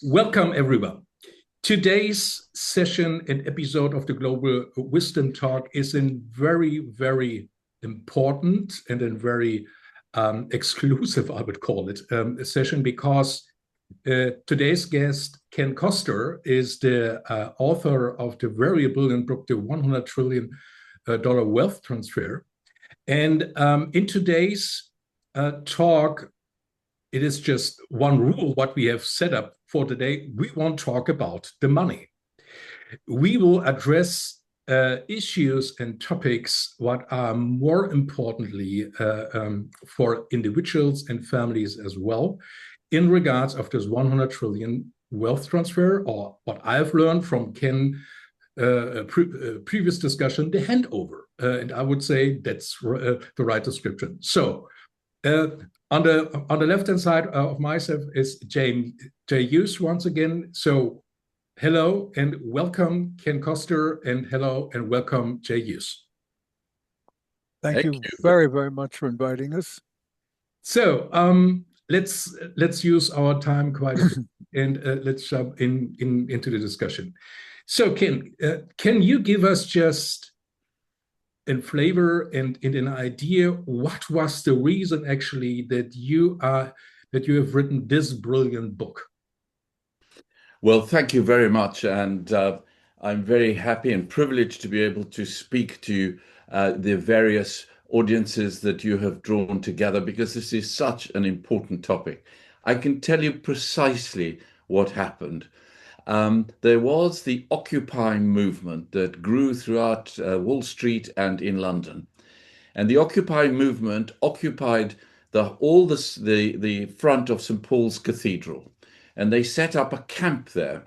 Welcome, everyone. Today's session and episode of the Global Wisdom Talk is in very important and a very exclusive, I would call it, session because today's guest, Ken Coster, is the author of the very brilliant book, The $100 Trillion Wealth Transfer. And in today's talk, it is just one rule what we have set up for today. We won't talk about the money. We will address issues and topics what are more importantly for individuals and families as well in regards of this 100 trillion wealth transfer, or what I've learned from Ken previous discussion, the handover. And I would say that's the right description. So on the left hand side of myself is Jay Hughes once again. So hello and welcome, Ken Coster, and hello and welcome, Jay Hughes. Thank you very much for inviting us. So let's use our time quite a bit and let's jump into the discussion. So Ken, can you give us just in flavor and in an idea what was the reason actually that you have written this brilliant book? Well, thank you very much, and I'm very happy and privileged to be able to speak to the various audiences that you have drawn together, because this is such an important topic. I can tell you precisely what happened. There was the Occupy movement that grew throughout Wall Street and in London. And the Occupy movement occupied the front of St. Paul's Cathedral. And they set up a camp there.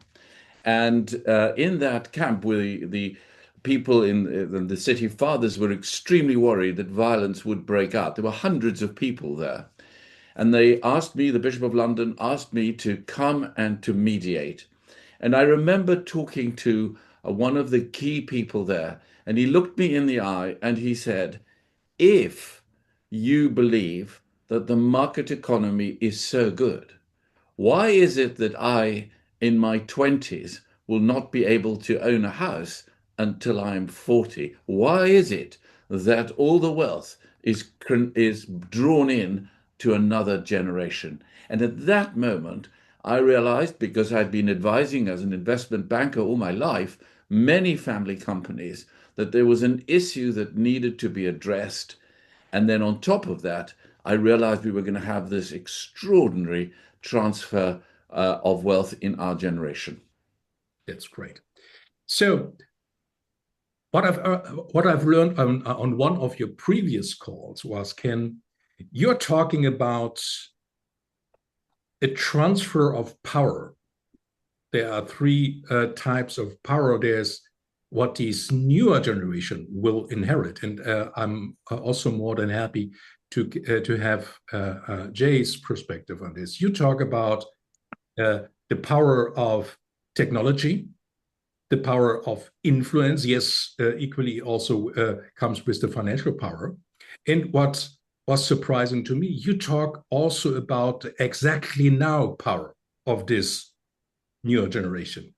And in that camp, the people in the city fathers were extremely worried that violence would break out. There were hundreds of people there. And they asked me, the Bishop of London asked me to come and to mediate. And I remember talking to one of the key people there, and he looked me in the eye and he said, if you believe that the market economy is so good, why is it that I, in my 20s, will not be able to own a house until I'm 40? Why is it that all the wealth is drawn in to another generation? And at that moment, I realized, because I'd been advising as an investment banker all my life, many family companies, that there was an issue that needed to be addressed. And then on top of that, I realized we were going to have this extraordinary transfer of wealth in our generation. That's great. So what I've learned on one of your previous calls was, Ken, you're talking about a transfer of power. There are three types of power. There's what this newer generation will inherit, and I'm also more than happy to have Jay's perspective on this. You talk about the power of technology, the power of influence. Yes, equally also comes with the financial power. And what was surprising to me, you talk also about exactly now power of this newer generation.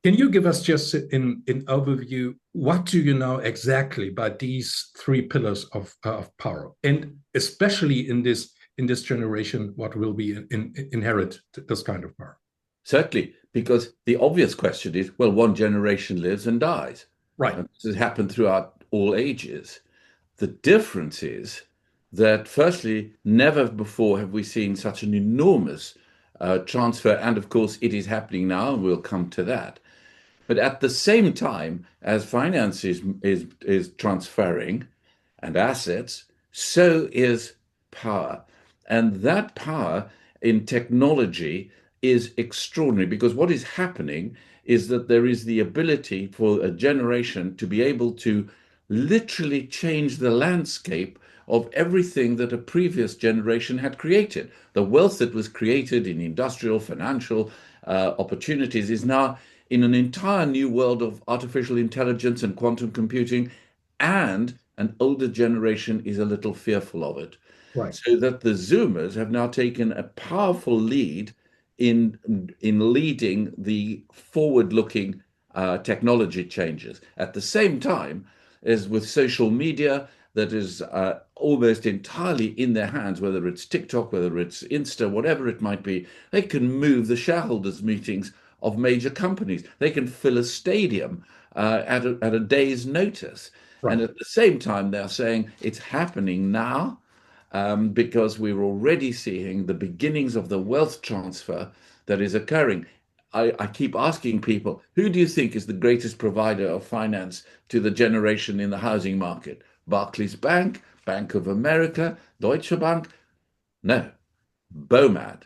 Can you give us just in overview, what do you know exactly by these three pillars of power, and especially in this generation, what will be inherit this kind of power? Certainly, because the obvious question is, well, one generation lives and dies. Right. And this has happened throughout all ages. The difference is that, firstly, never before have we seen such an enormous transfer. And of course, it is happening now, and we'll come to that. But at the same time as finance is transferring and assets, so is power. And that power in technology is extraordinary, because what is happening is that there is the ability for a generation to be able to literally change the landscape of everything that a previous generation had created. The wealth that was created in industrial, financial opportunities is now in an entire new world of artificial intelligence and quantum computing, and an older generation is a little fearful of it. Right. So that the Zoomers have now taken a powerful lead in leading the forward-looking technology changes. At the same time, as with social media that is almost entirely in their hands, whether it's TikTok, whether it's Insta, whatever it might be, they can move the shareholders' meetings of major companies. They can fill a stadium at a day's notice. Right. And at the same time, they're saying it's happening now because we're already seeing the beginnings of the wealth transfer that is occurring. I keep asking people, who do you think is the greatest provider of finance to the generation in the housing market? Barclays Bank, Bank of America, Deutsche Bank? No, BOMAD,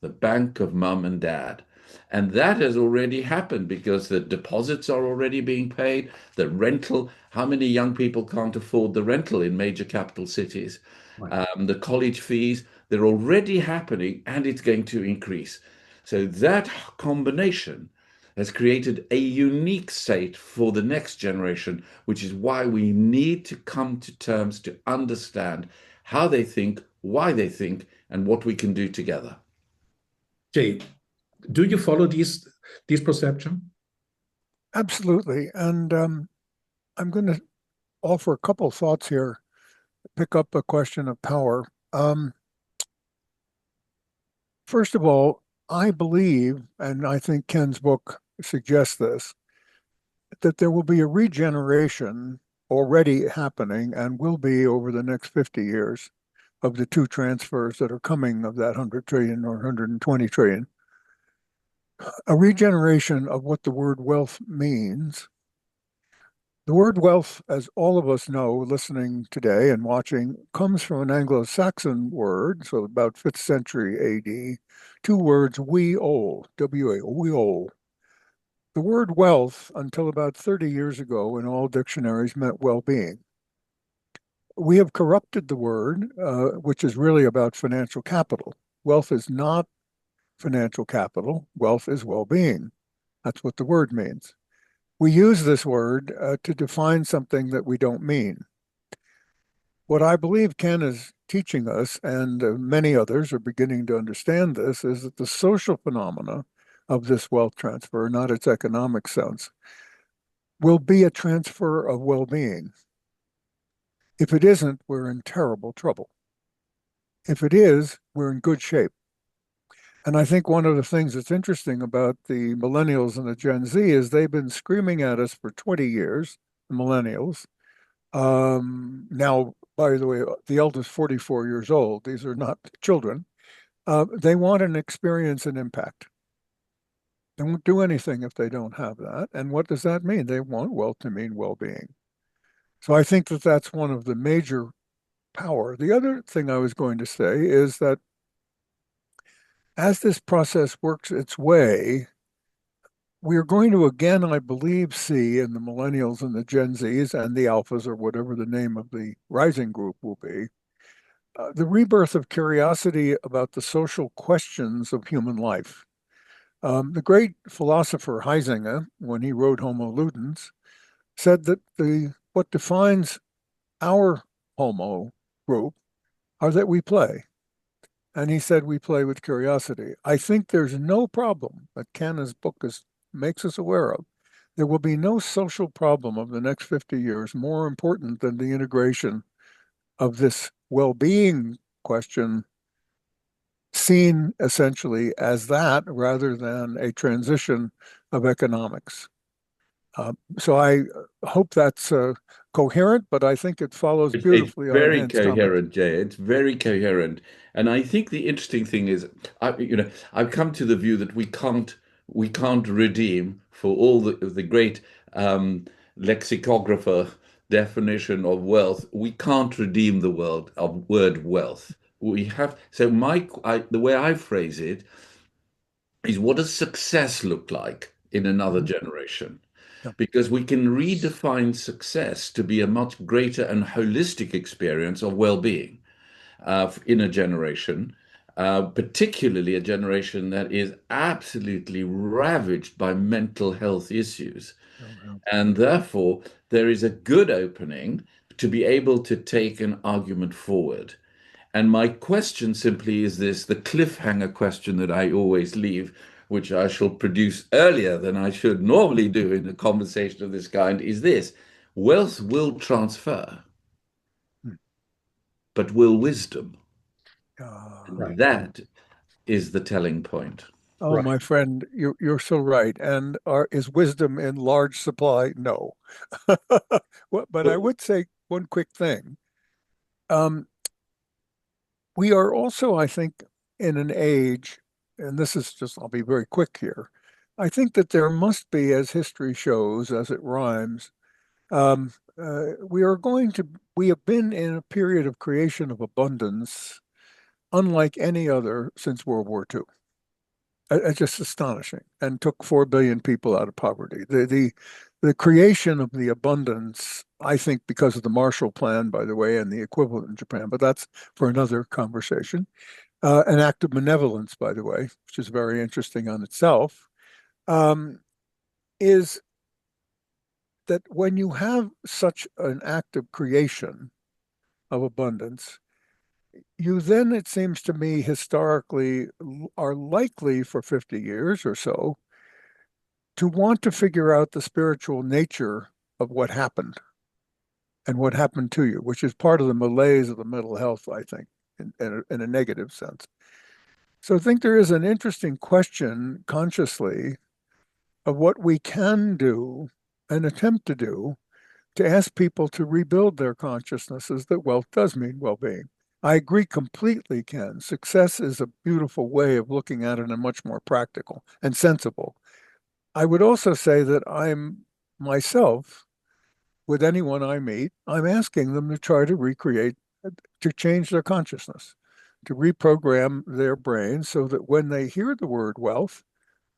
the bank of mum and dad. And that has already happened because the deposits are already being paid. The rental, how many young people can't afford the rental in major capital cities? Right. The college fees, they're already happening and it's going to increase. So that combination has created a unique state for the next generation, which is why we need to come to terms to understand how they think, why they think, and what we can do together. Jay, do you follow these perception? Absolutely. And I'm going to offer a couple thoughts here, pick up a question of power. First of all, I believe, and I think Ken's book suggests this, that there will be a regeneration already happening and will be over the next 50 years of the two transfers that are coming of that 100 trillion or 120 trillion. A regeneration of what the word wealth means. The word wealth, as all of us know, listening today and watching, comes from an Anglo-Saxon word, so about 5th century AD, two words, we owe, W-A, we owe. The word wealth, until about 30 years ago in all dictionaries, meant well-being. We have corrupted the word, which is really about financial capital. Wealth is not financial capital. Wealth is well-being. That's what the word means. We use this word to define something that we don't mean. What I believe Ken is teaching us, and many others are beginning to understand this, is that the social phenomena of this wealth transfer, not its economic sense, will be a transfer of well-being. If it isn't, we're in terrible trouble. If it is, we're in good shape. And I think one of the things that's interesting about the millennials and the Gen Z is they've been screaming at us for 20 years, the millennials. Now, by the way, the eldest 44 years old. These are not children. They want an experience and impact. They won't do anything if they don't have that. And what does that mean? They want wealth to mean well-being. So I think that that's one of the major power. The other thing I was going to say is that as this process works its way, we are going to again, I believe, see in the millennials and the Gen Zs and the alphas or whatever the name of the rising group will be, the rebirth of curiosity about the social questions of human life. The great philosopher Heisinger, when he wrote Homo Ludens, said that what defines our Homo group are that we play. And he said we play with curiosity. I think there's no problem that Canna's book makes us aware of. There will be no social problem of the next 50 years more important than the integration of this well-being question seen essentially as that rather than a transition of economics. So I hope that's coherent, but I think it follows beautifully on Very Hans' comment. coherent, Jay. It's very coherent. And I think the interesting thing is, I've come to the view that we can't redeem for all the great lexicographer definition of wealth. We can't redeem the world of word wealth. We have, so the way I phrase it is, what does success look like in another generation? Yeah. Because we can redefine success to be a much greater and holistic experience of well-being in a generation, particularly a generation that is absolutely ravaged by mental health issues. Oh, And therefore, there is a good opening to be able to take an argument forward. And my question simply is this, the cliffhanger question that I always leave, which I shall produce earlier than I should normally do in a conversation of this kind, is this. Wealth will transfer, Hmm. but will wisdom? Right. And that is the telling point. Oh, Right. my friend, you're so right. And is wisdom in large supply? No. But I would say one quick thing. Um, we are also, I think, in an age, and this is just, I'll be very quick here. I think that there must be, as history shows, as it rhymes, um, we are going to, we have been in a period of creation of abundance unlike any other since World War II. It's just astonishing, and took 4 billion people out of poverty. The creation of the abundance, I think, because of the Marshall Plan, by the way, and the equivalent in Japan, but that's for another conversation. An act of benevolence, by the way, which is very interesting on itself, um, is that when you have such an act of creation of abundance, you then, it seems to me, historically are likely for 50 years or so to want to figure out the spiritual nature of what happened and what happened to you, which is part of the malaise of the mental health, I think, in a negative sense. So I think there is an interesting question consciously of what we can do and attempt to do to ask people to rebuild their consciousnesses that wealth does mean well-being. I agree completely, Ken. Success is a beautiful way of looking at it and much more practical and sensible. I would also say that I'm myself, with anyone I meet, I'm asking them to try to recreate, to change their consciousness, to reprogram their brains so that when they hear the word wealth,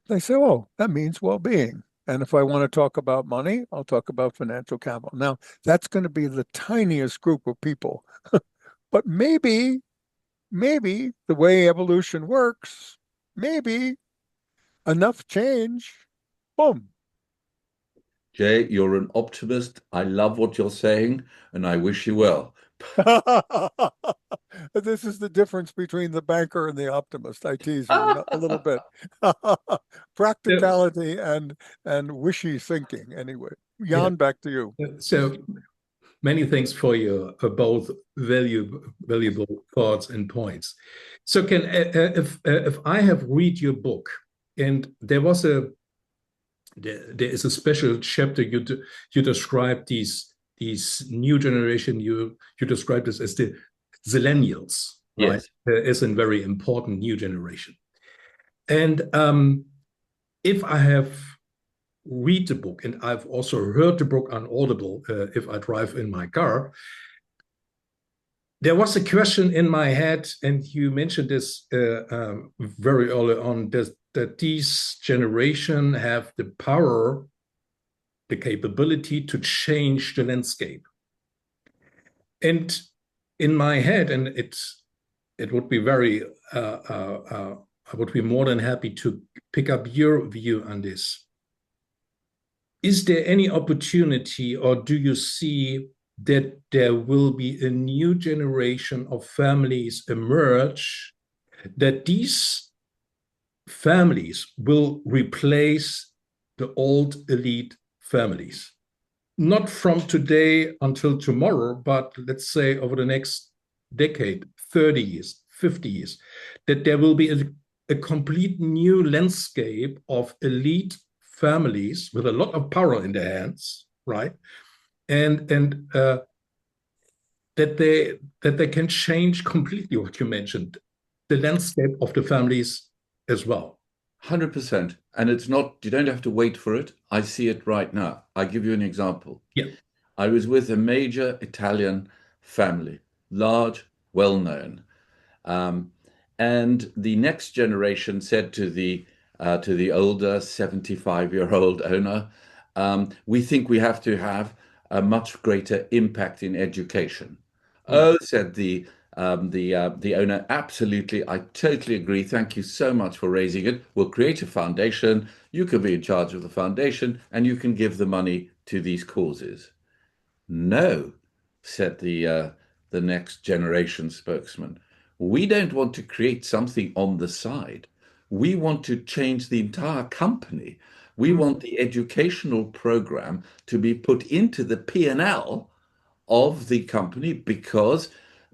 they say, oh, that means well-being. And if I want to talk about money, I'll talk about financial capital. Now, that's going to be the tiniest group of people. But maybe the way evolution works, maybe enough change, boom. Jay, you're an optimist. I love what you're saying, and I wish you well. This is the difference between the banker and the optimist. I tease you a little bit. So, Practicality and wishy thinking. Anyway, yeah. Jan, back to you. So many thanks for your both valuable thoughts and points. So, can if I have read your book, and there is a special chapter you describe these new generation, you describe this as the zillennials, right? Yes. As a very important new generation. And if I have read the book, and I've also heard the book on Audible if I drive in my car, there was a question in my head, and you mentioned this very early on, that these generation have the power, the capability to change the landscape. And in my head, and it would be very, I would be more than happy to pick up your view on this. Is there any opportunity, or do you see that there will be a new generation of families emerge, that these families will replace the old elite families? Not from today until tomorrow, but let's say over the next decade, 30 years, 50 years, that there will be a complete new landscape of elite families with a lot of power in their hands, right? And that they can change completely what you mentioned, the landscape of the families as well. 100%. And it's not, you don't have to wait for it. I see it right now. I'll give you an example. Yeah. I was with a major Italian family, large, well known. Um, and the next generation said to the older 75-year-old owner, we think we have to have a much greater impact in education. Mm. Oh, said the owner, absolutely, I totally agree. Thank you so much for raising it. We'll create a foundation. You can be in charge of the foundation, and you can give the money to these causes. No, said the next generation spokesman. We don't want to create something on the side. We want to change the entire company. We want the educational program to be put into the P&L of the company, because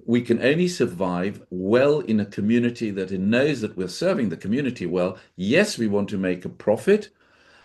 we can only survive well in a community that knows that we're serving the community well. Yes, we want to make a profit,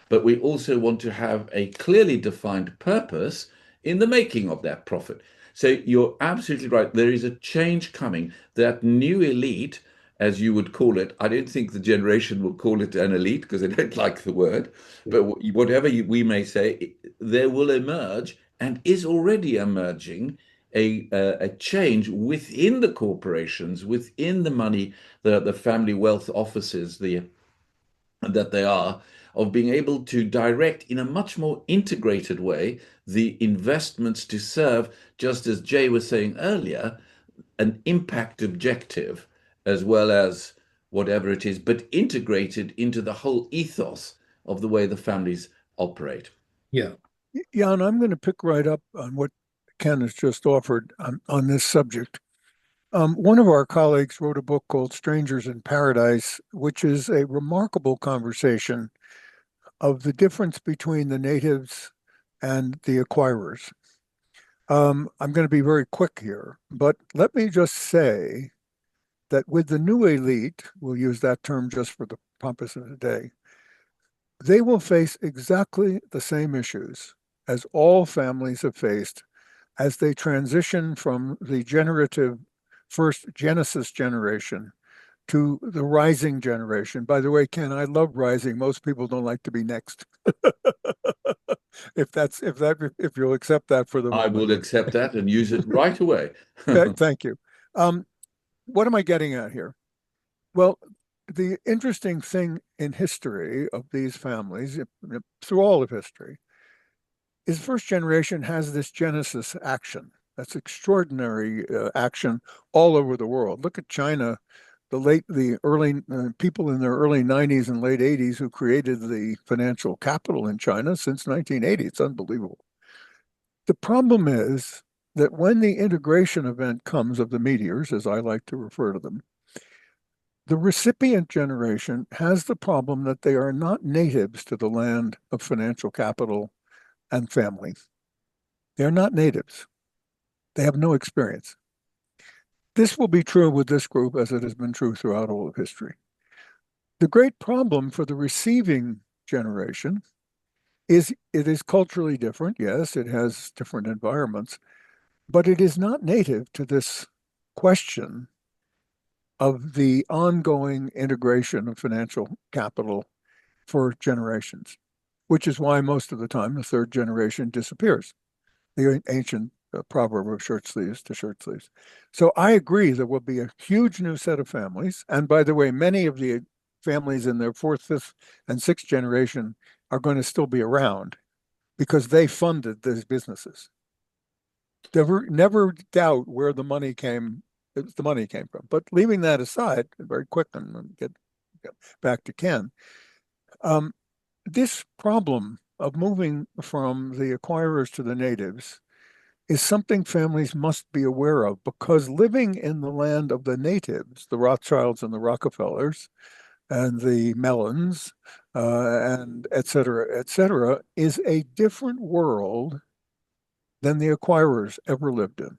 but we also want to have a clearly defined purpose in the making of that profit. So you're absolutely right. There is a change coming. That new elite, as you would call it, I don't think the generation will call it an elite because they don't like the word, but whatever we may say, there will emerge and is already emerging a change within the corporations, within the money, the family wealth offices, that they are, of being able to direct in a much more integrated way the investments to serve, just as Jay was saying earlier, an impact objective as well as whatever it is, but integrated into the whole ethos of the way the families operate. Yeah. Yeah, and I'm going to pick right up on what Ken has just offered on this subject. One of our colleagues wrote a book called Strangers in Paradise, which is a remarkable conversation of the difference between the natives and the acquirers. I'm going to be very quick here, but let me just say that with the new elite, we'll use that term just for the purpose of the day, they will face exactly the same issues as all families have faced as they transition from the generative first Genesis generation to the rising generation. By the way, Ken, I love rising. Most people don't like to be next. If you'll accept that for the I will moment. accept that and use it right away. Thank you. What am I getting at here? Well, the interesting thing in history of these families, through all of history, is first generation has this Genesis action. That's extraordinary action all over the world. Look at China, the early people in their early 90s and late 80s who created the financial capital in China since 1980. It's unbelievable. The problem is that when the integration event comes of the meteors, as I like to refer to them, the recipient generation has the problem that they are not natives to the land of financial capital and family. They're not natives. They have no experience. This will be true with this group as it has been true throughout all of history. The great problem for the receiving generation is it is culturally different. Yes, it has different environments, but it is not native to this question of the ongoing integration of financial capital for generations, which is why most of the time the third generation disappears. The ancient proverb of shirt sleeves to shirt sleeves. So I agree there will be a huge new set of families. And by the way, many of the families in their fourth, fifth, and sixth generation are going to still be around because they funded these businesses. Never doubt where the money came from. But leaving that aside, very quick, and get back to Ken, this problem of moving from the acquirers to the natives is something families must be aware of, because living in the land of the natives, the Rothschilds and the Rockefellers and the Mellons, and et cetera, is a different world than the acquirers ever lived in.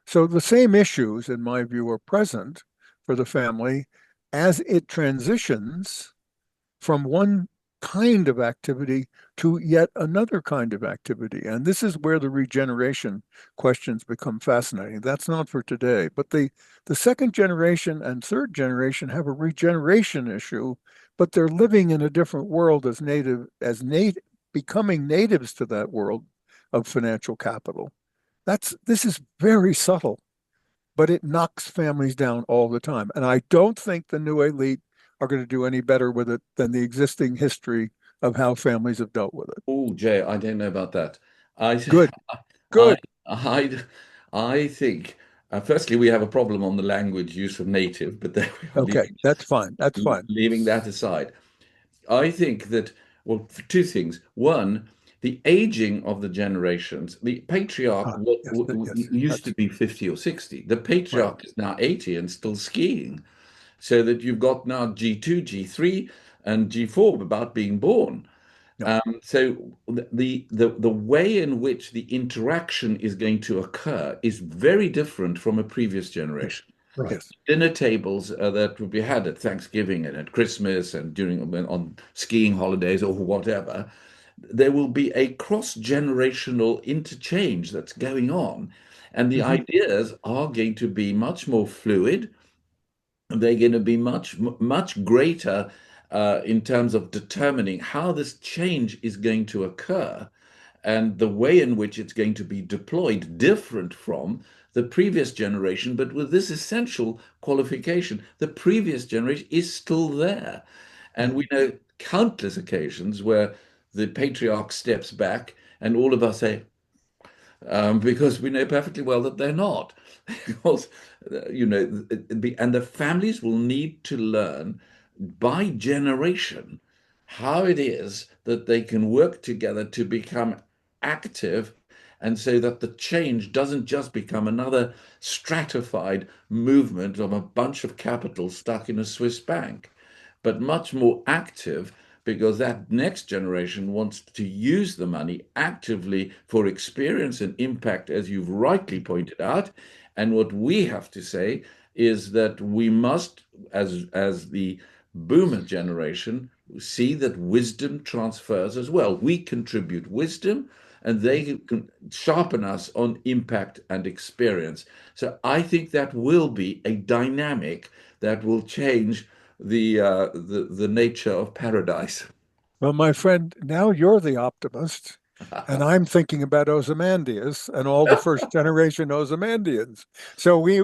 So the same issues, in my view, are present for the family as it transitions from one kind of activity to yet another kind of activity. And this is where the regeneration questions become fascinating. That's not for today. But the second generation and third generation have a regeneration issue, but they're living in a different world becoming natives to that world of financial capital. This is very subtle, but it knocks families down all the time. And I don't think the new elite are going to do any better with it than the existing history of how families have dealt with it. Oh, Jay, I don't know about that. I, Good, I, good. I think, firstly, we have a problem on the language use of native, but there we are, Okay, that's fine. That's fine. leaving that aside. I think that, well, two things. One, the aging of the generations. The patriarch Yes, used to be 50 or 60. The patriarch right. is now 80 and still skiing. So that you've got now G2, G3, and G4 about being born. Yeah. So the way in which the interaction is going to occur is very different from a previous Yes. generation. Right. Yes. Dinner tables that would be had at Thanksgiving and at Christmas and during on skiing holidays or whatever, there will be a cross-generational interchange that's going on, and the Hmm. ideas are going to be much more fluid. They're going to be much greater in terms of determining how this change is going to occur and the way in which it's going to be deployed different from the previous generation, but with this essential qualification: the previous generation is still there. And Yeah. we know countless occasions where the patriarch steps back and all of us say, because we know perfectly well that they're not. Because, and the families will need to learn by generation how it is that they can work together to become active, and so that the change doesn't just become another stratified movement of a bunch of capital stuck in a Swiss bank, but much more active, because that next generation wants to use the money actively for experience and impact, as you've rightly pointed out. And what we have to say is that we must, as the boomer generation, see that wisdom transfers as well. We contribute wisdom, and they can sharpen us on impact and experience. So I think that will be a dynamic that will change the nature of paradise. Well, my friend, now you're the optimist, and I'm thinking about Ozymandias and all the first generation Ozymandians. So we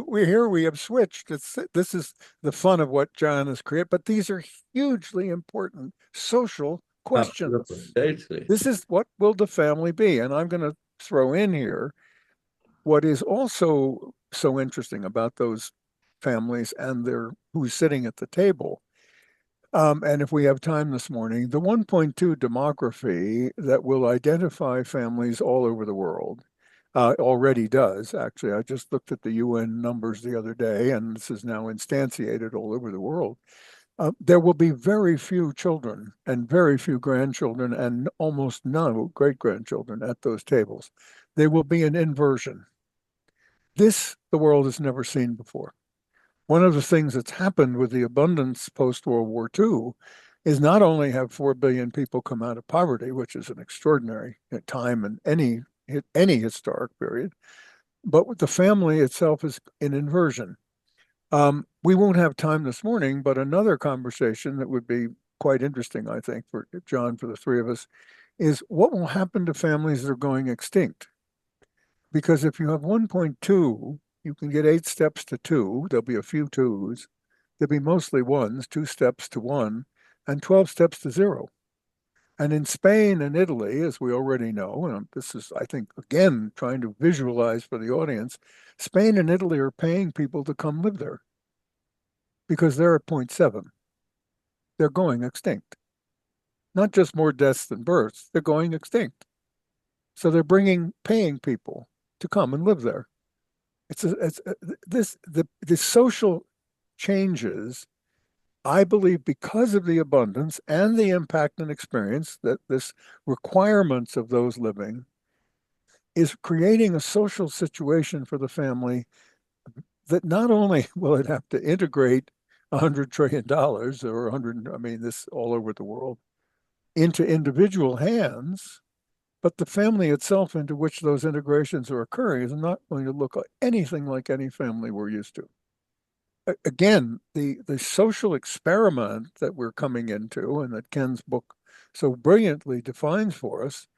have switched. This is the fun of what John has created, but these are hugely important social questions. Absolutely. Totally. This is what will the family be? And I'm going to throw in here what is also so interesting about those families and their who's sitting at the table. And if we have time this morning, the 1.2 demography that will identify families all over the world already does, actually. I just looked at the UN numbers the other day, and this is now instantiated all over the world. There will be very few children and very few grandchildren and almost no great-grandchildren at those tables. There will be an inversion. This the world has never seen before. One of the things that's happened with the abundance post-World War II is not only have 4 billion people come out of poverty, which is an extraordinary time in any historic period, but the family itself is in inversion. We won't have time this morning, but another conversation that would be quite interesting, I think, for John, for the three of us, is what will happen to families that are going extinct? Because if you have 1.2, you can get 8 steps to 2. There'll be a few 2s. There'll be mostly 1s, 2 steps to 1, and 12 steps to 0. And in Spain and Italy, as we already know, and this is, I think, again, trying to visualize for the audience, Spain and Italy are paying people to come live there because they're at 0.7. They're going extinct. Not just more deaths than births, they're going extinct. So they're paying people to come and live there. The social changes, I believe, because of the abundance and the impact and experience that this requirements of those living is creating a social situation for the family that not only will it have to integrate $100 trillion or 100, I mean, this all over the world, into individual hands, but the family itself into which those integrations are occurring is not going to look like anything like any family we're used to. Again, the social experiment that we're coming into and that Ken's book so brilliantly defines for us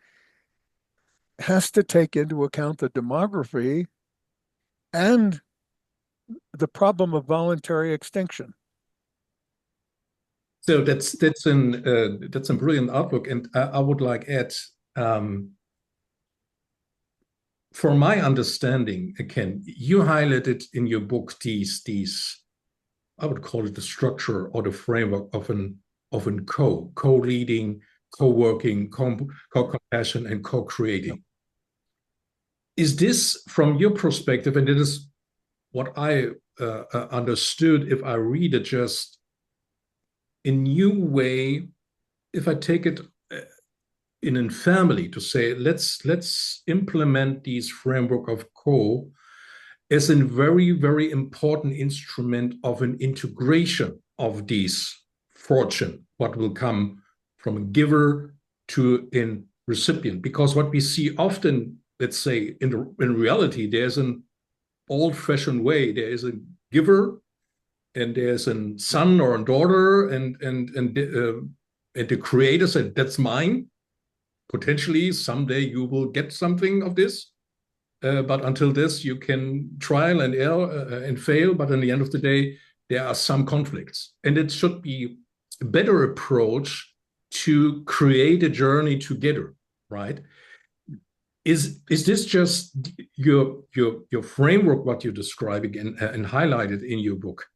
has to take into account the demography and the problem of voluntary extinction. So that's a brilliant outlook, and I would like add, for my understanding, Ken, you highlighted in your book these I would call it the structure or the framework of an co-leading co-working, co-compassion, and co-creating. Is this, from your perspective, and it is what I understood if I read it just a new way, if I take it in a family to say, let's implement these framework of co as a very, very important instrument of an integration of these fortune, what will come from a giver to a recipient. Because what we see often, let's say, in reality, there's an old-fashioned way. There is a giver, and there's a son or a daughter, and the creator said, "That's mine." Potentially, someday you will get something of this, but until this, you can trial and error and fail. But in the end of the day, there are some conflicts, and it should be a better approach to create a journey together, right? Is this just your framework, what you're describing and highlighted in your book,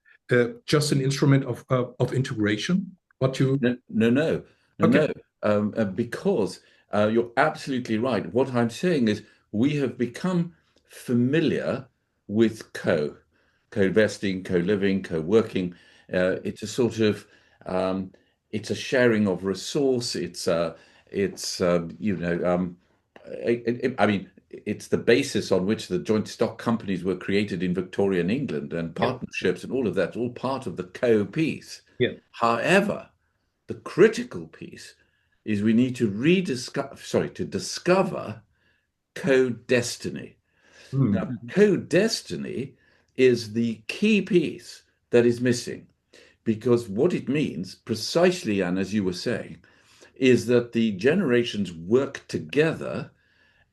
just an instrument of integration? What you no. Okay. Because you're absolutely right. What I'm saying is we have become familiar with co-investing, co-living, co-working. It's a sort of it's a sharing of resource. I mean, it's the basis on which the joint stock companies were created in Victorian England, and Yeah. partnerships and all of that, all part of the co-piece. Yeah. However, the critical piece is we need to discover co-destiny. Now, Mm. co-destiny is the key piece that is missing, because what it means precisely, and as you were saying, is that the generations work together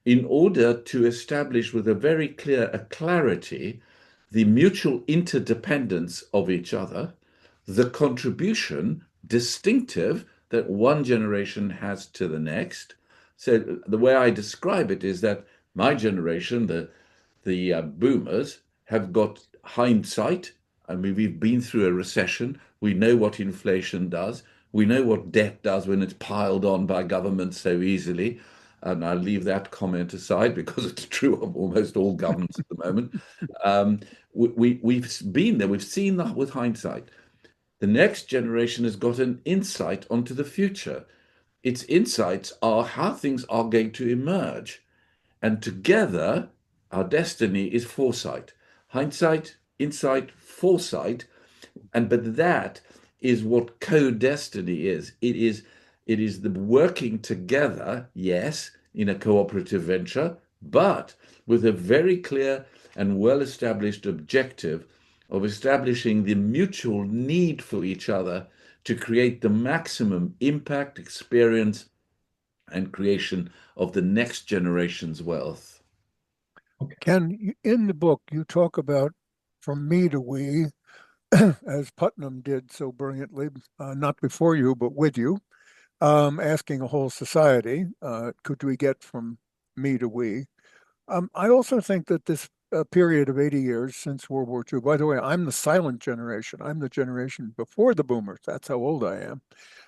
in order to establish with a very clear clarity the mutual interdependence of each other, the contribution distinctive that one generation has to the next. So the way I describe it is that my generation, the boomers, have got hindsight. I mean, we've been through a recession. We know what inflation does. We know what debt does when it's piled on by governments so easily. And I'll leave that comment aside because it's true of almost all governments at the moment. We've been there. We've seen that with hindsight. The next generation has got an insight onto the future. Its insights are how things are going to emerge. And together, our destiny is foresight. Hindsight, insight, foresight. But that is what co-destiny is. It is the working together, yes, in a cooperative venture, but with a very clear and well-established objective of establishing the mutual need for each other to create the maximum impact, experience, and creation of the next generation's wealth. Ken, in the book, you talk about from me to we, as Putnam did so brilliantly, not before you, but with you, asking a whole society, could we get from me to we? I also think that this period of 80 years since World War II, by the way, I'm the silent generation. I'm the generation before the boomers. That's how old I am.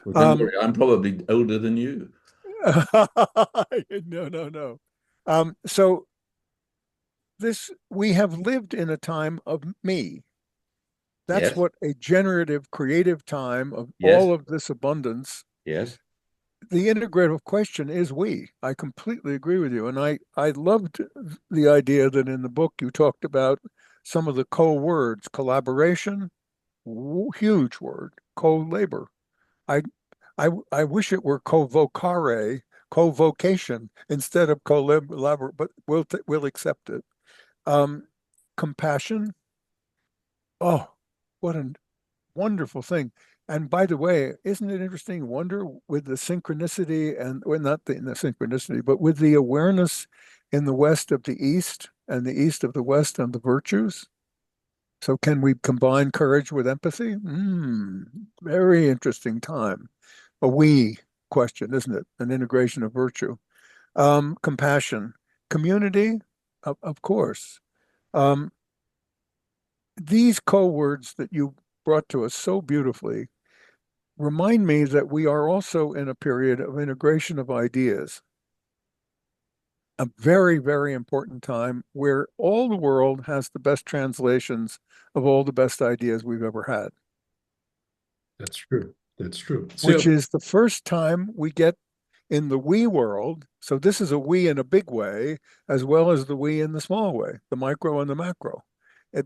Well, don't worry, I'm probably older than you. No. So we have lived in a time of me. That's Yes, what a generative, creative time of yes, all of this abundance. yes. The integrative question is we. I completely agree with you. And I loved the idea that in the book you talked about some of the co-words, collaboration, huge word, co-labor. I, I wish it were co-vocare, co-vocation instead of co-labor, but we'll accept it. Compassion. Oh, what a wonderful thing. And by the way, isn't it interesting? Wonder with the synchronicity and, well, not the synchronicity, but with the awareness in the West of the East and the East of the West and the virtues. So can we combine courage with empathy? Very interesting time. A we question, isn't it? An integration of virtue. Compassion, community, of course. Um, these co-words that you brought to us so beautifully remind me that we are also in a period of integration of ideas, a very, very important time where all the world has the best translations of all the best ideas we've ever had. That's true. That's true. Which So is the first time we get in the we world. So this is a we in a big way, as well as the we in the small way, the micro and the macro.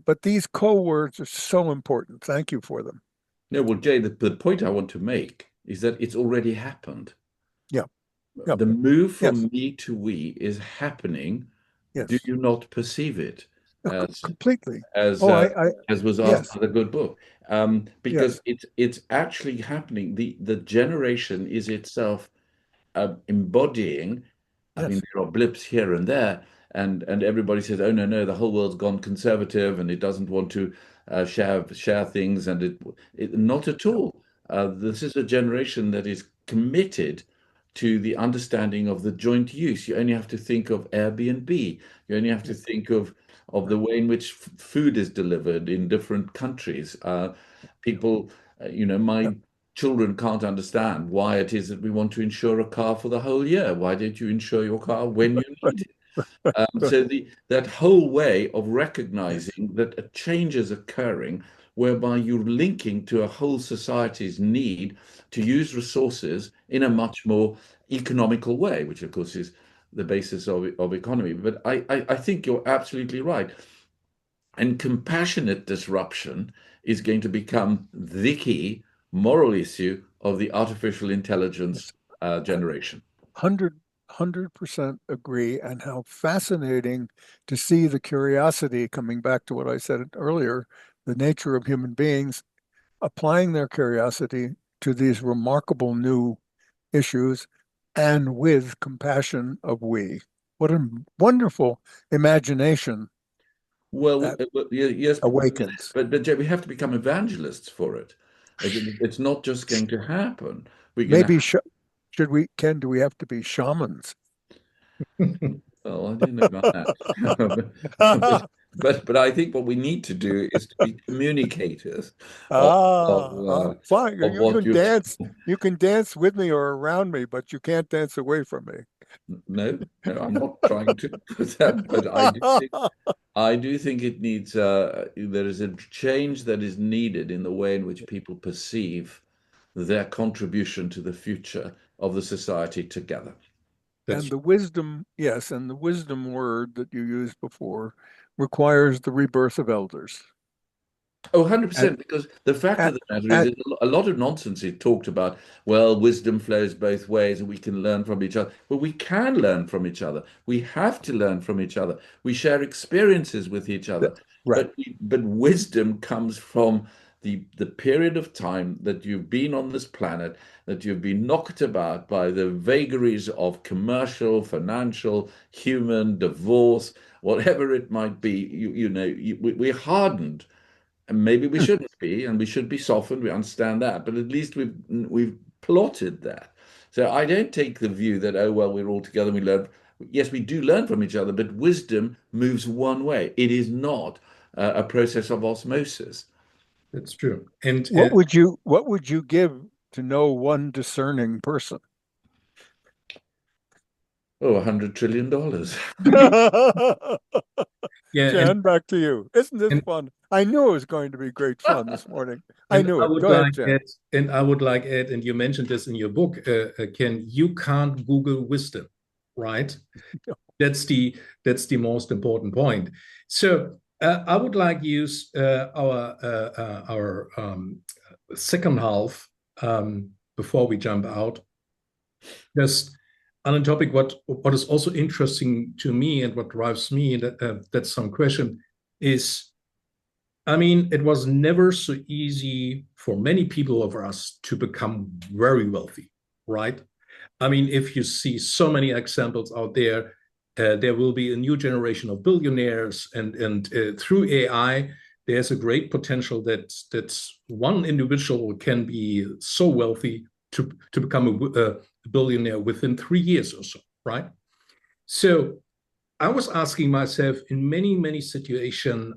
But these co-words are so important. Thank you for them. No, well, Jay, the point I want to make is that it's already happened. Yeah. Yeah. The move Yes. from me to we is happening. Do Yes. you not perceive it as Completely. as Oh, uh, as was asked yes. by the good book? Because Yes. it's actually happening. The generation is itself embodying. I mean, Yes. there are blips here and there, and everybody says, "Oh no, the whole world's gone conservative, and it doesn't want to share things," and it not at No. all. This is a generation that is committed to the understanding of the joint use. You only have to think of Airbnb. You only have to think of the way in which food is delivered in different countries. People, Yeah. my children can't understand why it is that we want to insure a car for the whole year. Why don't you insure your car when you need it? So that whole way of Yes. recognizing that a change is occurring, whereby you're linking to a whole society's need to use resources in a much more economical way, which of course is the basis of economy. But I think you're absolutely right. And compassionate disruption is going to become the key moral issue of the artificial intelligence Yes. I generation. 100% agree. And how fascinating to see the curiosity, coming back to what I said earlier, the nature of human beings applying their curiosity to these remarkable new issues and with compassion of we. What a wonderful imagination Well, that yes, awakens. but Jay, we have to become evangelists for it. It's not just going to happen. We're going to Maybe should we, Ken, do we have to be shamans? Well, I don't know about that. But I think what we need to do is to be communicators of Fine. of You what can you're dance. You can dance with me or around me, but you can't dance away from me. no, I'm not trying to put that, but I do think it needs there is a change that is needed in the way in which people perceive their contribution to the future of the society together. And that's the wisdom, yes, and the wisdom word that you used before requires the rebirth of elders. Oh, And, 100%. Because the fact and, of the matter is, and there's a lot of nonsense is talked about. Well, wisdom flows both ways and we can learn from each other. Well, we can learn from each other. We have to learn from each other. We share experiences with each other. right. But wisdom comes from the period of time that you've been on this planet, that you've been knocked about by the vagaries of commercial, financial, human, divorce, whatever it might be. We're hardened, and maybe we shouldn't be, and we should be softened. We understand that, but at least we've plotted that. So I don't take the view that, oh well, we're all together and we learn. Yes, we do learn from each other, but wisdom moves one way. It is not a process of osmosis. that's true. And What would you give to know one discerning person? Oh, $100 trillion. yeah, Jen, back to you. Isn't this and fun? I knew it was going to be great fun this morning. I and knew I it. would Go ahead, like Jen. Ed, and I would like Ed, and you mentioned this in your book, Ken. You can't Google wisdom, right? That's the most important point. So I would like use our second half before we jump out. Just on a topic, what is also interesting to me and what drives me, that's some question, is I mean, it was never so easy for many people of us to become very wealthy, right? I mean, if you see so many examples out there, there will be a new generation of billionaires, and through AI, there's a great potential that one individual can be so wealthy to become a billionaire within 3 years or so, right? So I was asking myself in many situations,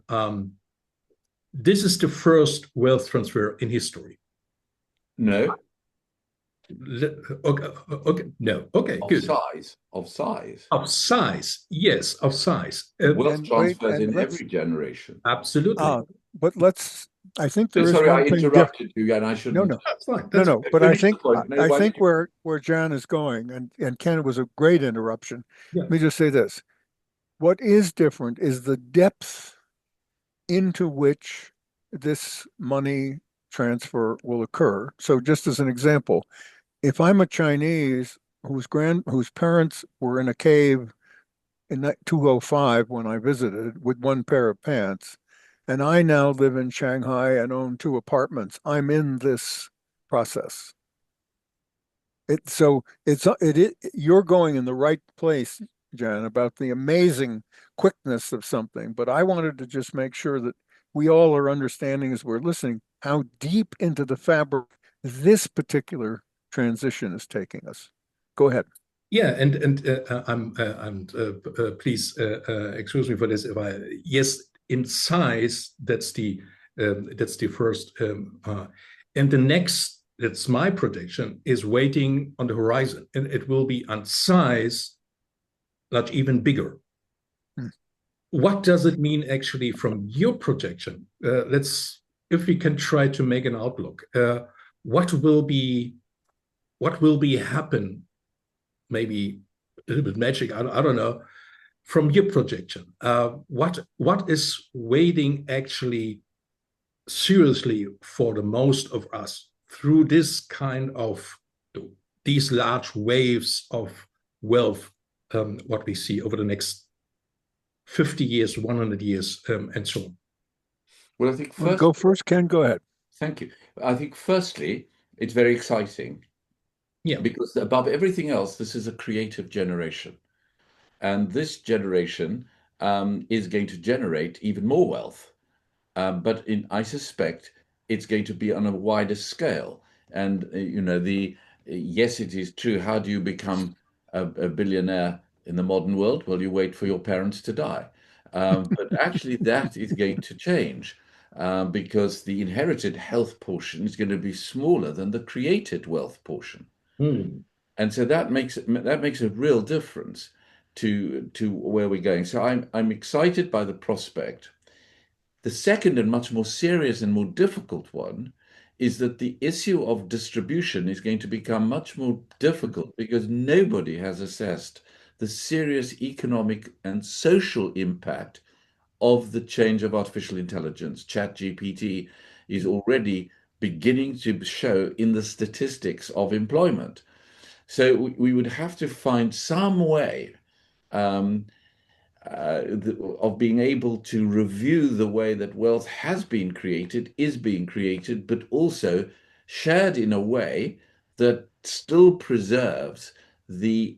this is the first wealth transfer in history. No, Okay, okay, no, okay, of good. size, of size. Of size, yes, of size. Wealth And wait, transfers and in let's every generation. Absolutely. but let's I think So there is sorry, I one thing different. interrupted you, and I No, shouldn't. no, That's fine. no, That's no. But I Finish the think point. No, I why don't think you? where Jan is going, and Ken was a great interruption. yeah, Let me just say this. What is different is the depth into which this money transfer will occur. So just as an example, if I'm a Chinese whose parents were in a cave in 205 when I visited with one pair of pants, and I now live in Shanghai and own two apartments, I'm in this process. You're going in the right place, Jan, about the amazing quickness of something. But I wanted to just make sure that we all are understanding as we're listening how deep into the fabric this particular transition is taking us. Go ahead. yeah, and please excuse me for this. If I yes, in size, that's the first, and the next. That's my prediction is waiting on the horizon, and it will be on size, much even bigger. Hmm. What does it mean actually from your projection? Let's, if we can try to make an outlook. What will be happen? Maybe a little bit magic. I don't know. From your projection, what is waiting actually seriously for the most of us through this kind of these large waves of wealth, what we see over the next 50 years, 100 years, and so on. Well, I think Want to first, go first, Ken? Go ahead. thank you. I think firstly, it's very exciting Yeah. because above everything else, this is a creative generation. And this generation is going to generate even more wealth. But I suspect it's going to be on a wider scale. And yes, it is true. How do you become a billionaire in the modern world? Well, you wait for your parents to die. But actually, that is going to change because the inherited health portion is going to be smaller than the created wealth portion. Hmm. And so that makes a real difference to where we're going. So I'm excited by the prospect. The second and much more serious and more difficult one is that the issue of distribution is going to become much more difficult because nobody has assessed the serious economic and social impact of the change of artificial intelligence. ChatGPT is already beginning to show in the statistics of employment. So we would have to find some way um, of being able to review the way that wealth has been created, is being created, but also shared in a way that still preserves the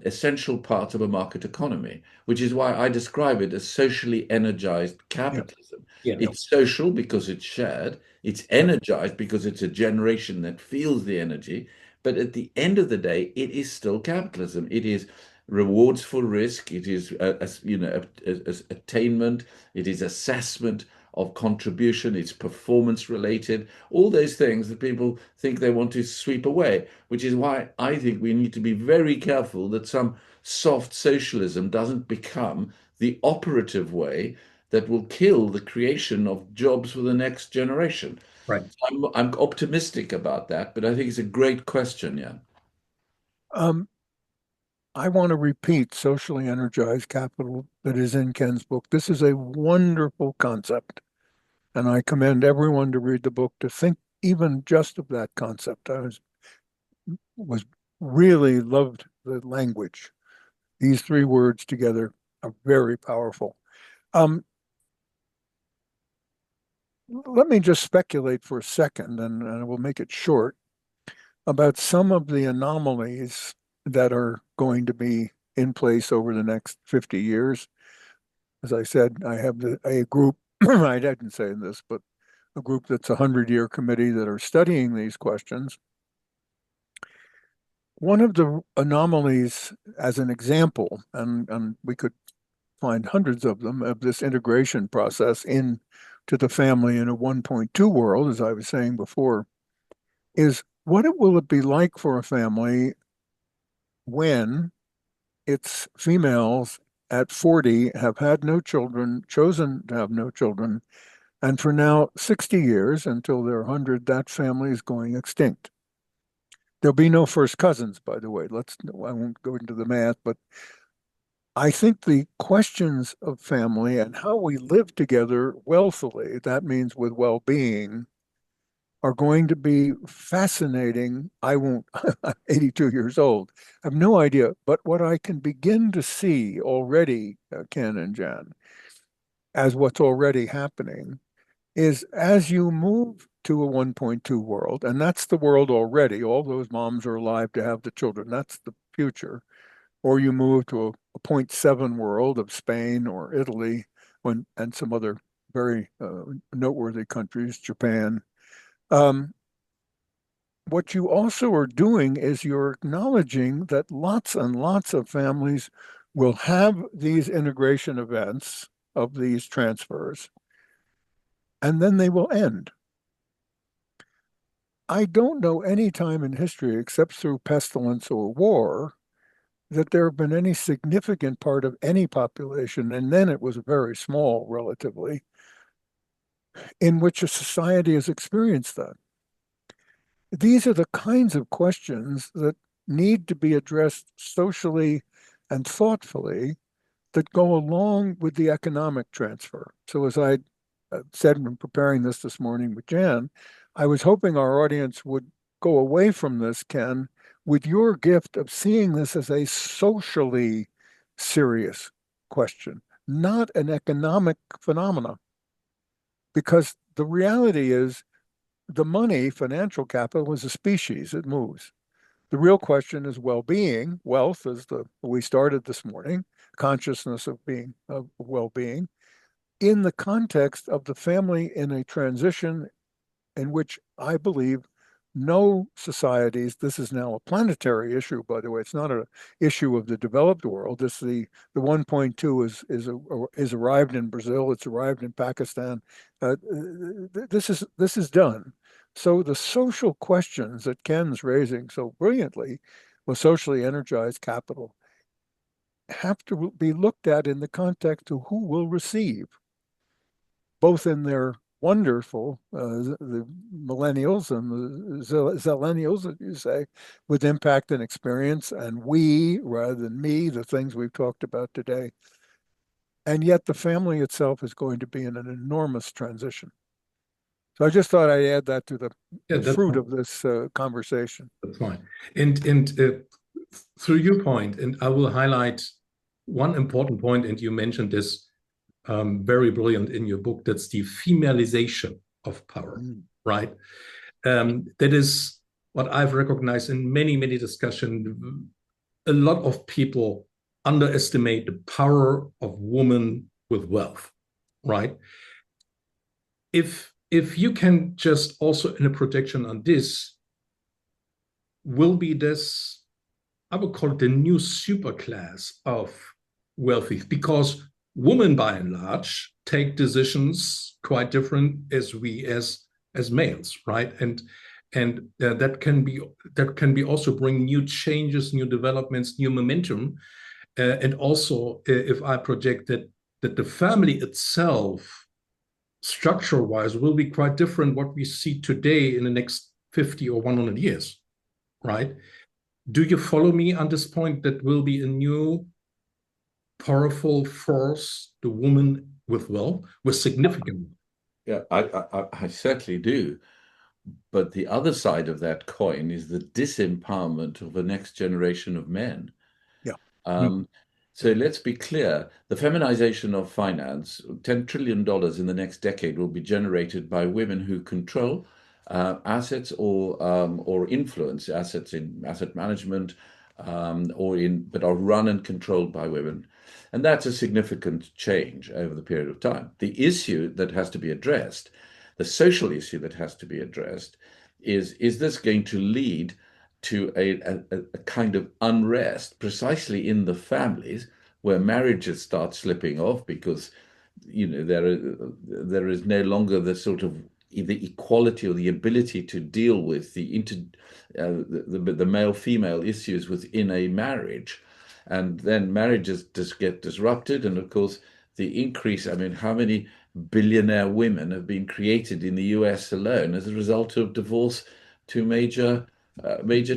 essential part of a market economy, which is why I describe it as socially energized Yeah. capitalism. Yeah. It's social because it's shared, it's Yeah. energized because it's a generation that feels the energy, but at the end of the day, it is still capitalism. It is rewards for risk. It is attainment. It is assessment of contribution. It's performance related. All those things that people think they want to sweep away, which is why I think we need to be very careful that some soft socialism doesn't become the operative way that will kill the creation of jobs for the next generation. Right. I'm optimistic about that, but I think it's a great question, yeah. Um, I want to repeat socially energized capital that is in Ken's book. This is a wonderful concept, and I commend everyone to read the book to think even just of that concept. I was really loved the language. These three words together are very powerful. Um, Let me just speculate for a second, and I will make it short, about some of the anomalies that are going to be in place over the next 50 years. As I said, I have a group, I didn't say this, but a group that's a 100-year committee that are studying these questions. One of the anomalies, as an example, and we could find hundreds of them, of this integration process into the family in a 1.2 world, as I was saying before, is will it be like for a family when its females at 40 have had no children, chosen to have no children, and for now 60 years until they're 100, that family is going extinct. There'll be no first cousins, by the way. I won't go into the math, but I think the questions of family and how we live together wealthily, that means with well-being, are going to be fascinating. I won't, I'm 82 years old. I have no idea. But what I can begin to see already, Ken and Jan, as what's already happening, is as you move to a 1.2 world, and that's the world already, all those moms are alive to have the children. That's the future. Or you move to a zero point 0.7 world of Spain or Italy and some other very noteworthy countries, Japan. Um, what you also are doing is you're acknowledging that lots and lots of families will have these integration events of these transfers, and then they will end. I don't know any time in history, except through pestilence or war, that there have been any significant part of any population, and then it was very small relatively, in which a society has experienced that. These are the kinds of questions that need to be addressed socially and thoughtfully that go along with the economic transfer. So as I said when preparing this morning with Jan, I was hoping our audience would go away from this, Ken, with your gift of seeing this as a socially serious question, not an economic phenomenon. Because the reality is the money, financial capital, is a species, it moves. The real question is well-being. Wealth is we started this morning, consciousness of being, of well-being, in the context of the family in a transition in which I believe no societies, this is now a planetary issue, by the way, it's not an issue of the developed world. The 1.2 is arrived in Brazil, it's arrived in Pakistan. This is done. So the social questions that Ken's raising so brilliantly with socially energized capital have to be looked at in the context of who will receive, both in their wonderful, the millennials and the zillennials, as you say, with impact and experience, and we rather than me, the things we've talked about today. And yet the family itself is going to be in an enormous transition. So I just thought I'd add that to the fruit of this conversation. That's fine. And through your point, and I will highlight one important point, and you mentioned this very brilliant in your book, that's the feminization of power, right? That is what I've recognized in many, many discussions. A lot of people underestimate the power of women with wealth, right? If you can just also in a projection on this, will be this, I would call it the new superclass of wealthy, because women by and large take decisions quite different as we as males, right? And that can be also bring new changes, new developments, new momentum, and also if I project that the family itself, structure-wise, will be quite different what we see today in the next 50 or 100 years, right? Do you follow me on this point? That will be a new powerful force, the woman with wealth, with significant. Yeah, I certainly do. But the other side of that coin is the disempowerment of the next generation of men. Yeah. So let's be clear, the feminization of finance, $10 trillion in the next decade will be generated by women who control assets or influence assets in asset management, but are run and controlled by women. And that's a significant change over the period of time. The issue that has to be addressed, the social issue that has to be addressed, is this going to lead to a kind of unrest precisely in the families where marriages start slipping off because there is no longer the sort of the equality or the ability to deal with the male-female issues within a marriage. And then marriages just get disrupted. And of course, the increase, I mean, how many billionaire women have been created in the US alone as a result of divorce to major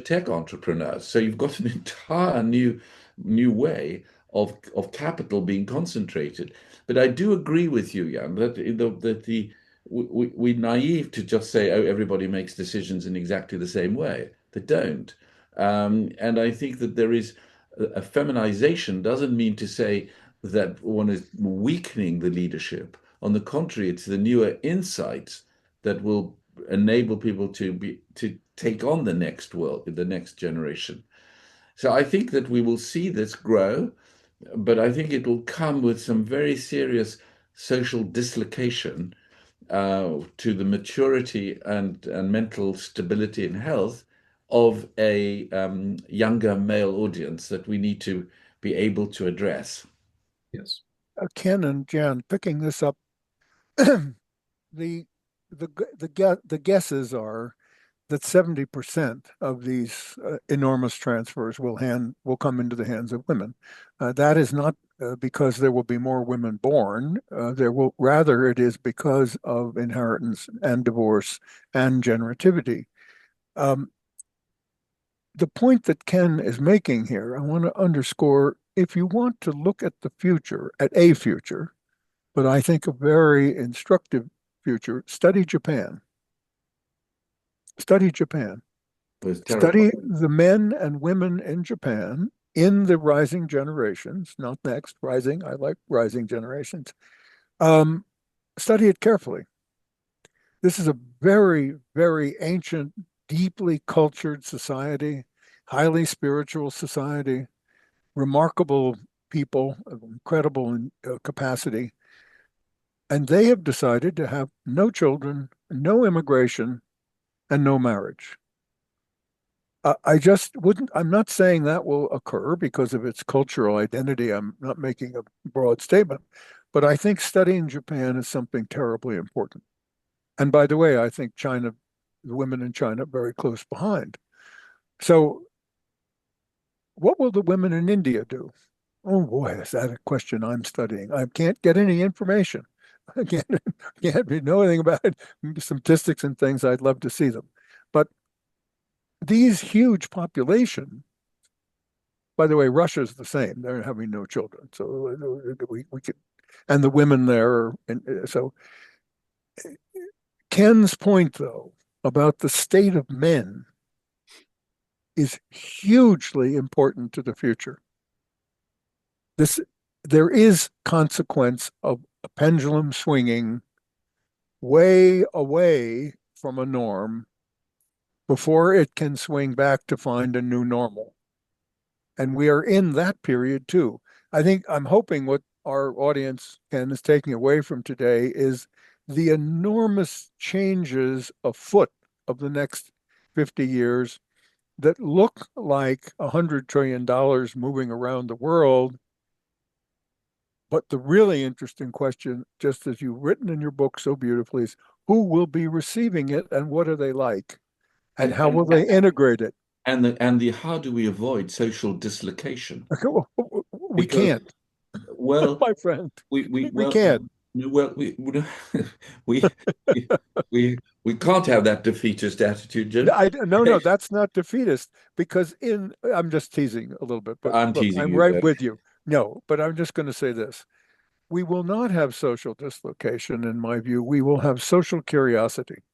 tech entrepreneurs? So you've got an entire new way of capital being concentrated. But I do agree with you, Jan, that we're naive to just say, oh, everybody makes decisions in exactly the same way. They don't. And I think that there is a feminization doesn't mean to say that one is weakening the leadership. On the contrary, it's the newer insights that will enable people to take on the next world, the next generation. So I think that we will see this grow, but I think it will come with some very serious social dislocation to the maturity and mental stability and health of a younger male audience that we need to be able to address. Yes. Ken and Jan, picking this up, the the guesses are that 70% of these enormous transfers will come into the hands of women. That is not because there will be more women born. Rather it is because of inheritance and divorce and generativity. The point that Ken is making here, I want to underscore, if you want to look at the future, at a future, but I think a very instructive future, study Japan. Study Japan. Study the men and women in Japan in the rising generations, not next, rising. I like rising generations. Study it carefully. This is a very, very ancient, deeply cultured society, highly spiritual society, remarkable people of incredible capacity. And they have decided to have no children, no immigration, and no marriage. I just wouldn't, I'm not saying that will occur because of its cultural identity. I'm not making a broad statement, but I think studying Japan is something terribly important. And by the way, I think China, the women in China, are very close behind. So what will the women in India do? Oh boy, is that a question I'm studying. I can't get any information. I can't know anything about it. Some statistics and things, I'd love to see them. But these huge population, by the way, Russia's the same. They're having no children. So we could, and the women there. So Ken's point, though, about the state of men is hugely important to the future. There is consequence of a pendulum swinging way away from a norm before it can swing back to find a new normal. And we are in that period too. I'm hoping what our audience, Ken, is taking away from today is the enormous changes afoot of the next 50 years that look like $100 trillion moving around the world. But the really interesting question, just as you've written in your book so beautifully, is who will be receiving it and what are they like? And how will they integrate it? And the how do we avoid social dislocation? We can't. Well, my friend, we can't. Well, we we can't have that defeatist attitude, Jim. No, that's not defeatist because I'm just teasing a little bit, but I'm look, teasing I'm you, right though. with you. No, but I'm just going to say this. We will not have social dislocation, in my view. We will have social curiosity.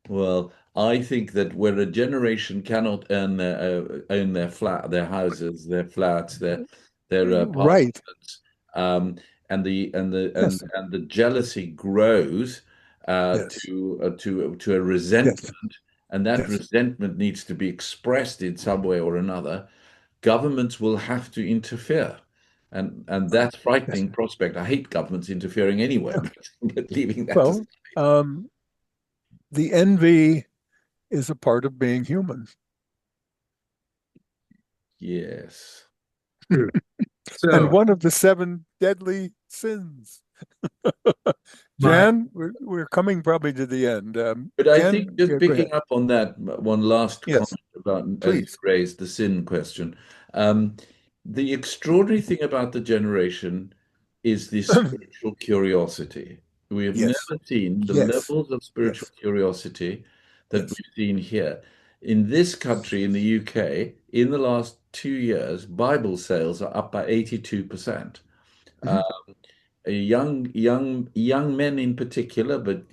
Well, I think that where a generation cannot own their houses, their flats, their Right. apartments, and Yes. the jealousy grows Yes. to a resentment, Yes. and that Yes. resentment needs to be expressed in some way or another. Governments will have to interfere, and that's Yes. frightening prospect. I hate governments interfering anyway, Yeah. but leaving that Well, aside. the envy is a part of being human. Yes. And So, one of the 7 deadly sins. my Jan, we're coming probably to the end. But I think Ken, just yeah, go picking ahead. up on that one last Yes, comment about, as you please. raised the sin question, um, the extraordinary thing about the generation is this spiritual curiosity. We have Yes, never seen the yes, levels of spiritual yes, curiosity that yes. we've seen here. In this country, in the UK, in the last 2 years, Bible sales are up by 82%. Mhm. Young men in particular, but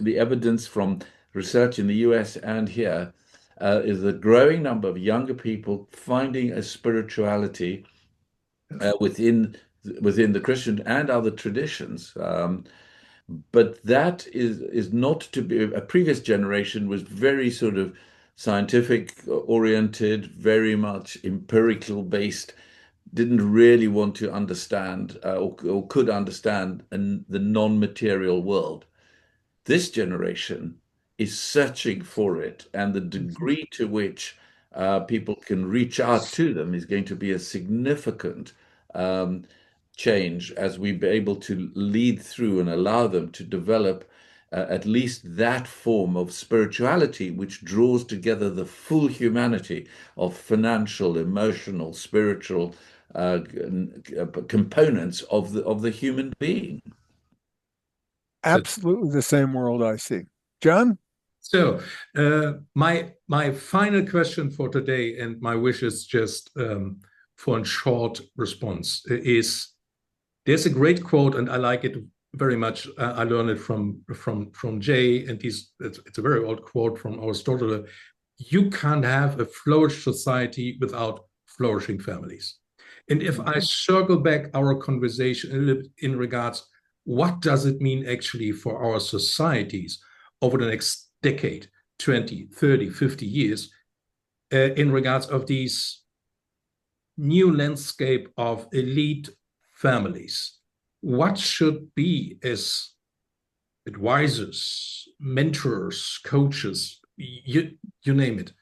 the evidence from research in the US and here is a growing number of younger people finding a spirituality Yes. within the Christian and other traditions. But that is not to be. A previous generation was very sort of scientific oriented, very much empirical based, didn't really want to understand or could understand the non-material world. This generation is searching for it, and the Mhm. degree to which people can reach out to them is going to be a significant um, change as we be able to lead through and allow them to develop at least that form of spirituality which draws together the full humanity of financial, emotional, spiritual components of the human being. Absolutely the same world I see. John? So, my final question for today, and my wish is just for a short response, is there's a great quote, and I like it very much. I learned it from Jay, and it's a very old quote from Aristotle. You can't have a flourished society without flourishing families. And if I Mhm. circle back our conversation in regards, what does it mean actually for our societies over the next decade, 20, 30, 50 years, in regards of these new landscape of elite families? What should be as advisors, mentors, coaches, you name it,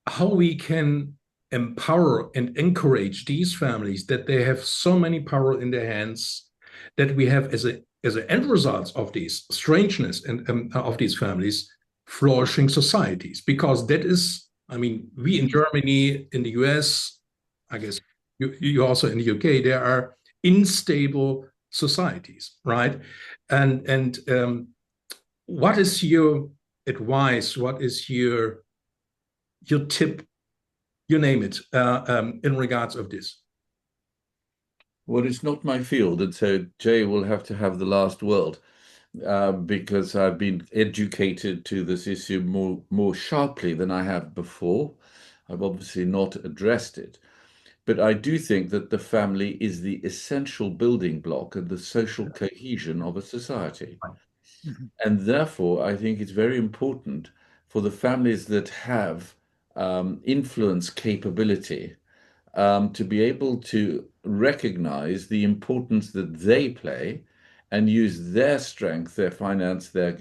how we can empower and encourage these families that they have so many power in their hands, that we have as an end result of these strangeness and of these families, flourishing societies. Because that is, I mean, we in Germany, in the US, I guess you also in the UK, there are unstable societies, right? And what is your advice? What is your tip, you name it, in regards of this? Well, it's not my field, and so Jay will have to have the last word because I've been educated to this issue more sharply than I have before. I've obviously not addressed it, but I do think that the family is the essential building block and the social cohesion of a society. Mhm. And therefore, I think it's very important for the families that have influence capability to be able to recognize the importance that they play and use their strength, their finance, their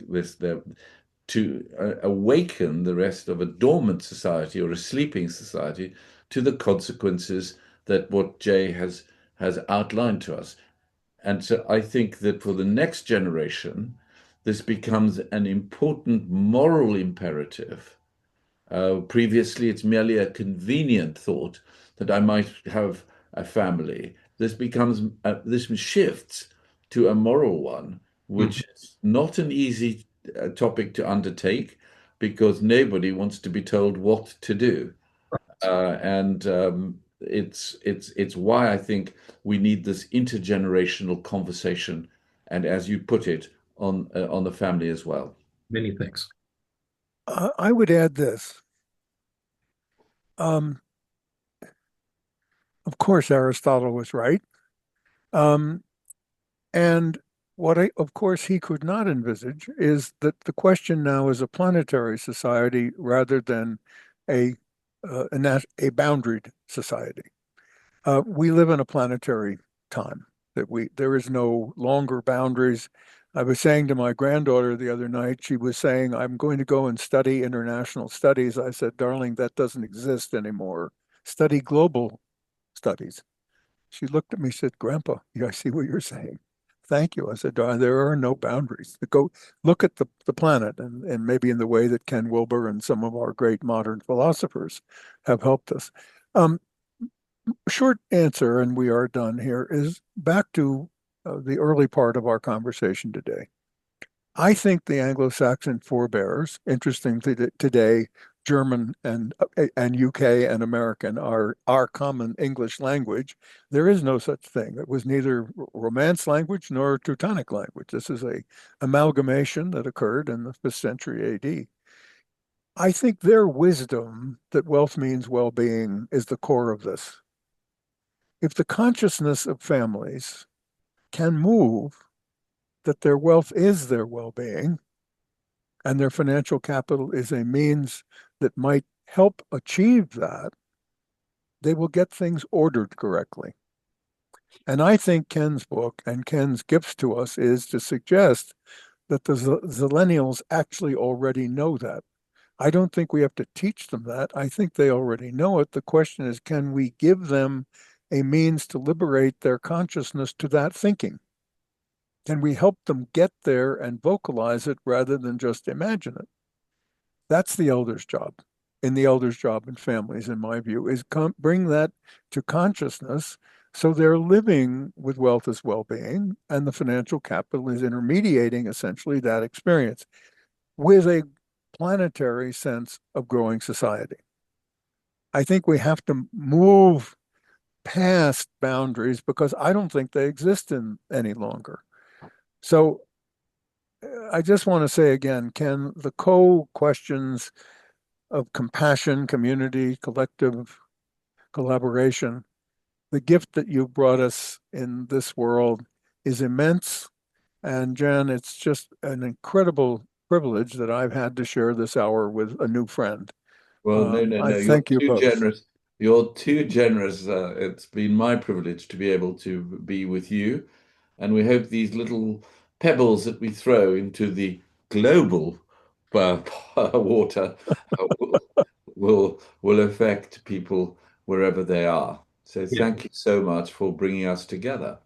to awaken the rest of a dormant society or a sleeping society to the consequences that what Jay has outlined to us. And so I think that for the next generation, this becomes an important moral imperative. Previously, it's merely a convenient thought that I might have a family. This shifts to a moral one, Mhm. which is not an easy topic to undertake because nobody wants to be told what to do. And it's why I think we need this intergenerational conversation, and as you put it, on the family as well. Many thanks. I would add this. Um, of course, Aristotle was right. Um, and of course, he could not envisage is that the question now is a planetary society rather than a a boundaried society. We live in a planetary time that there is no longer boundaries. I was saying to my granddaughter the other night, she was saying, I'm going to go and study international studies. I said, darling, that doesn't exist anymore. Study global studies. She looked at me and said, Grandpa, yeah, I see what you're saying. Thank you. I said, there are no boundaries. Go look at the planet, and maybe in the way that Ken Wilber and some of our great modern philosophers have helped us. Short answer, and we are done here, is back to the early part of our conversation today. I think the Anglo-Saxon forebears, interesting today, German and UK and American are our common English language. There is no such thing. It was neither Romance language nor Teutonic language. This is a amalgamation that occurred in the 5th century AD. I think their wisdom that wealth means well-being is the core of this. If the consciousness of families can move that their wealth is their well-being and their financial capital is a means that might help achieve that, they will get things ordered correctly. And I think Ken's book and Ken's gifts to us is to suggest that the Zillennials actually already know that. I don't think we have to teach them that. I think they already know it. The question is, can we give them a means to liberate their consciousness to that thinking? Can we help them get there and vocalize it rather than just imagine it? That's the elder's job. And the elder's job in families, in my view, is bring that to consciousness so they're living with wealth as well-being, and the financial capital is intermediating essentially that experience with a planetary sense of growing society. I think we have to move past boundaries because I don't think they exist any longer. So I just want to say again, Ken, the questions of compassion, community, collective collaboration, the gift that you brought us in this world is immense. And Jan, it's just an incredible privilege that I've had to share this hour with a new friend. Well, no. I thank you both. Generous. You're too generous. It's been my privilege to be able to be with you. And we hope these little pebbles that we throw into the global water will affect people wherever they are. So thank you so much for bringing us together.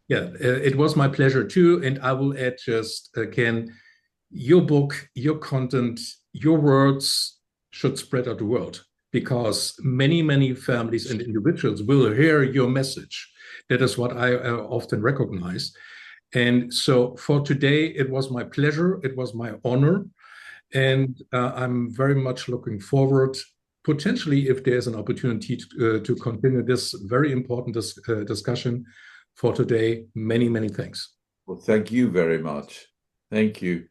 Yeah, it was my pleasure too. And I will add just again, your book, your content, your words should spread out the world, because many, many families and individuals will hear your message. That is what I often recognize. And so for today, it was my pleasure. It was my honor. And I'm very much looking forward, potentially, if there's an opportunity to continue this very important discussion. For today, many, many thanks. Well, thank you very much. Thank you.